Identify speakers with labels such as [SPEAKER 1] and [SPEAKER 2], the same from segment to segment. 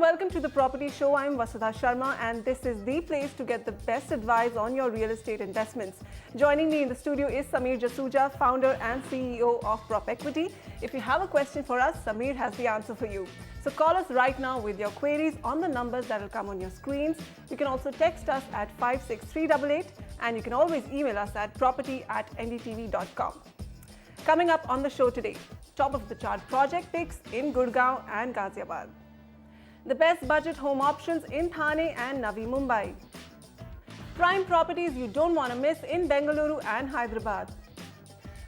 [SPEAKER 1] Welcome to the Property Show. I'm Vasudha Sharma and this is the place to get the best advice on your real estate investments. Joining me in the studio is Sameer Jasuja, founder and CEO of Prop Equity. If you have a question for us, Sameer has the answer for you. So call us right now with your queries on the numbers that will come on your screens. You can also text us at 56388 and you can always email us at property@ndtv.com. Coming up on the show today, top of the chart project picks in Gurgaon and Ghaziabad. The best budget home options in Thane and Navi Mumbai. Prime properties you don't want to miss in Bengaluru and Hyderabad.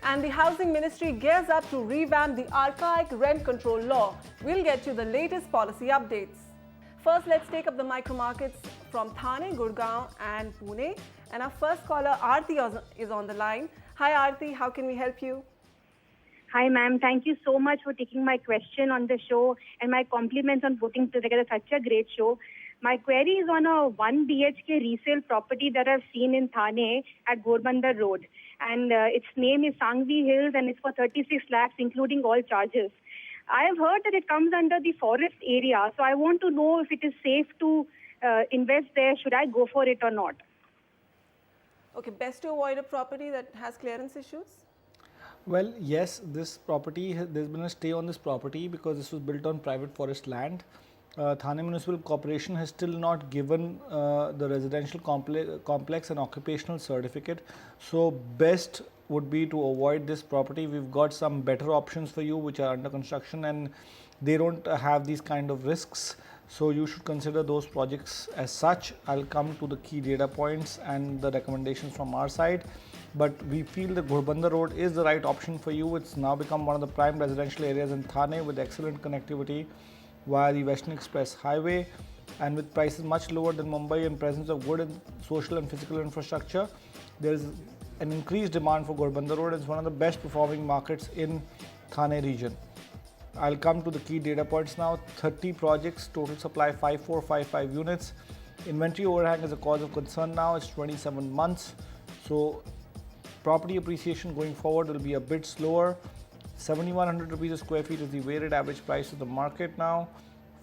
[SPEAKER 1] And the Housing Ministry gears up to revamp the archaic rent control law. We'll get you the latest policy updates. First, let's take up the micro markets from Thane, Gurgaon and Pune. And our first caller, Aarti, is on the line. Hi Aarti, how can we help you?
[SPEAKER 2] Hi ma'am, thank you so much for taking my question on the show and my compliments on putting together such a great show. My query is on a 1 BHK resale property that I've seen in Thane at Gorbandar Road. And its name is Sangvi Hills and it's for 36 lakhs including all charges. I have heard that it comes under the forest area, so I want to know if it is safe to invest there. Should I go for it or not?
[SPEAKER 1] Okay, best to avoid a property that has clearance issues?
[SPEAKER 3] Well, yes, this property, there's been a stay on this property because this was built on private forest land. Thane Municipal Corporation has still not given the residential complex an occupational certificate. So, best would be to avoid this property. We've got some better options for you which are under construction and they don't have these kind of risks. So, you should consider those projects as such. I'll come to the key data points and the recommendations from our side. But we feel that Gorbandar Road is the right option for you. It's now become one of the prime residential areas in Thane with excellent connectivity via the Western Express Highway and with prices much lower than Mumbai and presence of good social and physical infrastructure. There is an increased demand for Gorbandar Road. It's one of the best performing markets in Thane region. I'll come to the key data points now. 30 projects, total supply 5455 units. Inventory overhang is a cause of concern now. It's 27 months. So property appreciation going forward will be a bit slower. 7,100 rupees a square feet is the weighted average price of the market now.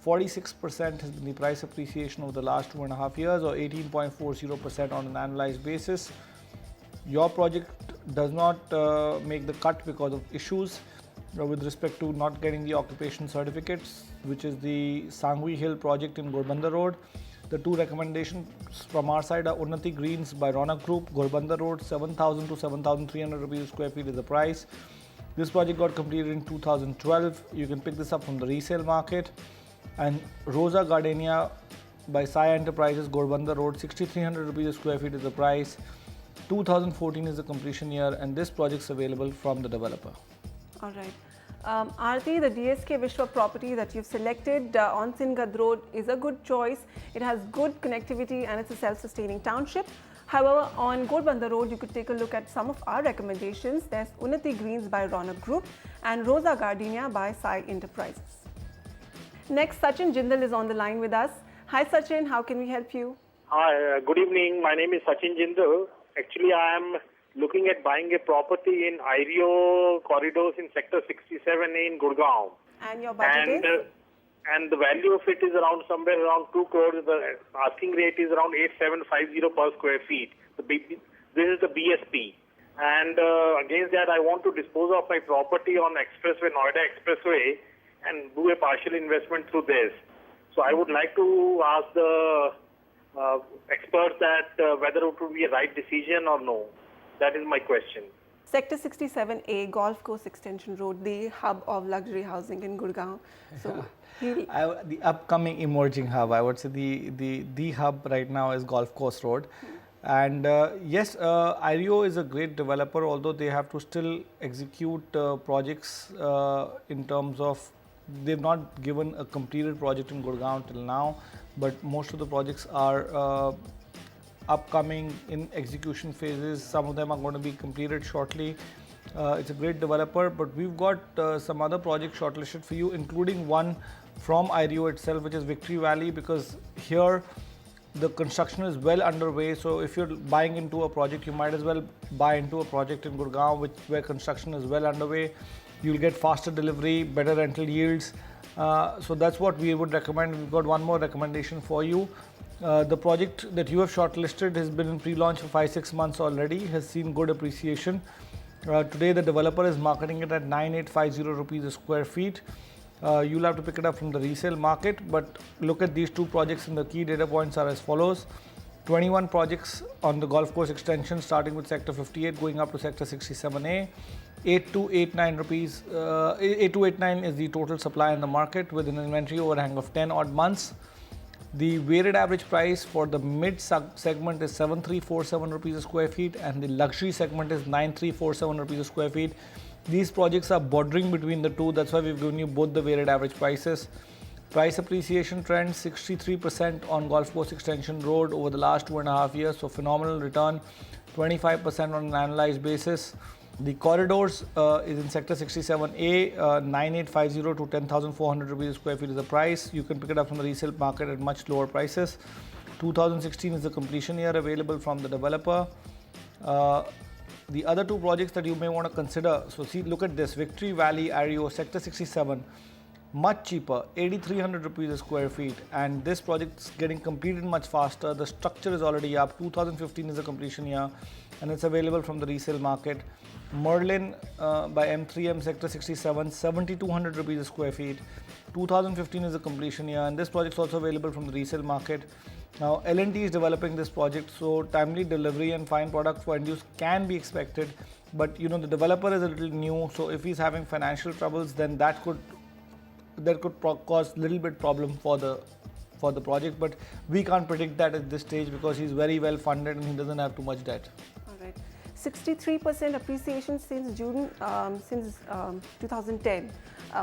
[SPEAKER 3] 46% has been the price appreciation over the last 2.5 years or 18.40% on an annualized basis. Your project does not make the cut because of issues with respect to not getting the occupation certificates, which is the Sangvi Hill project in Gorbandar Road. The two recommendations from our side are Unnati Greens by Ronak Group, Gorbandar Road, 7,000 to 7,300 rupees a square feet is the price. This project got completed in 2012. You can pick this up from the resale market. And Rosa Gardenia by Sai Enterprises, Gorbandar Road, 6,300 rupees a square feet is the price. 2014 is the completion year and this project is available from the developer.
[SPEAKER 1] All right. Aarti, the DSK Vishwa property that you've selected on Singad Road is a good choice. It has good connectivity and it's a self-sustaining township. However, on Gorbandar Road, you could take a look at some of our recommendations. There's Unnati Greens by Ronak Group and Rosa Gardenia by Sai Enterprises. Next, Sachin Jindal is on the line with us. Hi Sachin, how can we help you?
[SPEAKER 4] Hi, good evening. My name is Sachin Jindal. Actually, I am looking at buying a property in IREO corridors in sector 67A in Gurgaon.
[SPEAKER 1] And your budget is?
[SPEAKER 4] And the value of it is around somewhere around 2 crores. The asking rate is around 8,750 per square feet. This is the BSP. And against that, I want to dispose of my property on Expressway, Noida Expressway, and do a partial investment through this. So I would like to ask the experts that whether it would be a right decision or no. That is my question.
[SPEAKER 1] Sector 67A, Golf Course Extension Road, the hub of luxury housing in Gurgaon. So
[SPEAKER 3] the upcoming emerging hub, I would say the hub right now is Golf Course Road. And yes, IREO is a great developer, although they have to still execute projects in terms of, they've not given a completed project in Gurgaon till now, but most of the projects are upcoming in execution phases. Some of them are going to be completed shortly. It's a great developer, but we've got some other projects shortlisted for you, including one from IREO itself, which is Victory Valley, because here the construction is well underway. So if you're buying into a project, you might as well buy into a project in Gurgaon where construction is well underway. You'll get faster delivery, better rental yields. So that's what we would recommend. We've got one more recommendation for you. The project that you have shortlisted has been in pre-launch for 5-6 months already, has seen good appreciation. Today the developer is marketing it at 9850 rupees a square feet. You'll have to pick it up from the resale market, but look at these two projects and the key data points are as follows. 21 projects on the golf course extension, starting with sector 58 going up to sector 67A. 8289 is the total supply in the market with an inventory overhang of 10 odd months. The weighted average price for the mid segment is 7347 rupees a square feet and the luxury segment is 9347 rupees a square feet. These projects are bordering between the two, that's why we've given you both the weighted average prices. Price appreciation trend 63% on golf course extension road over the last 2.5 years, so phenomenal return, 25% on an annualized basis. The corridors is in sector 67A, 9850 to 10,400 rupees a square feet is the price. You can pick it up from the resale market at much lower prices. 2016 is the completion year available from the developer. The other two projects that you may want to consider, so see, look at this, Victory Valley, Ario, sector 67, much cheaper, 8,300 rupees a square feet, and this project is getting completed much faster. The structure is already up. 2015 is the completion year and it's available from the resale market. Merlin by M3M sector 67, 7,200 rupees a square feet. 2015 is the completion year and this project is also available from the resale market. Now L&T is developing this project, so timely delivery and fine product for end use can be expected, but you know the developer is a little new, so if he's having financial troubles, then that could cause a little bit problem for the project, but we can't predict that at this stage because he's very well funded and he doesn't have too much debt.
[SPEAKER 1] All right. 63% appreciation since June, since 2010.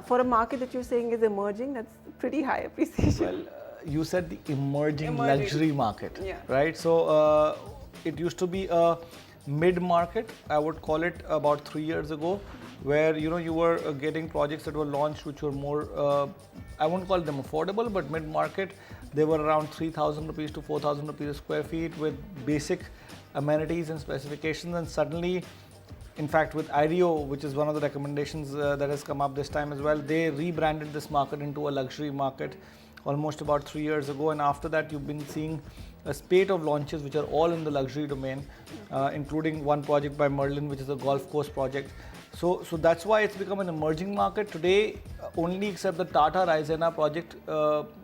[SPEAKER 1] For a market that you're saying is emerging, that's pretty high appreciation.
[SPEAKER 3] Well, you said the emerging luxury market,
[SPEAKER 1] yeah,
[SPEAKER 3] right? So it used to be a mid-market, I would call it, about 3 years ago, where you were getting projects that were launched which were more, I won't call them affordable, but mid-market. They were around 3,000 rupees to 4,000 rupees a square feet with basic amenities and specifications, and suddenly, in fact, with IDEO, which is one of the recommendations that has come up this time as well, they rebranded this market into a luxury market almost about 3 years ago, and after that you've been seeing a spate of launches which are all in the luxury domain, including one project by Merlin, which is a golf course project. So that's why it's become an emerging market today. Only except the Tata Raisina project,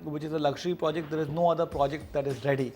[SPEAKER 3] which is a luxury project, there is no other project that is ready.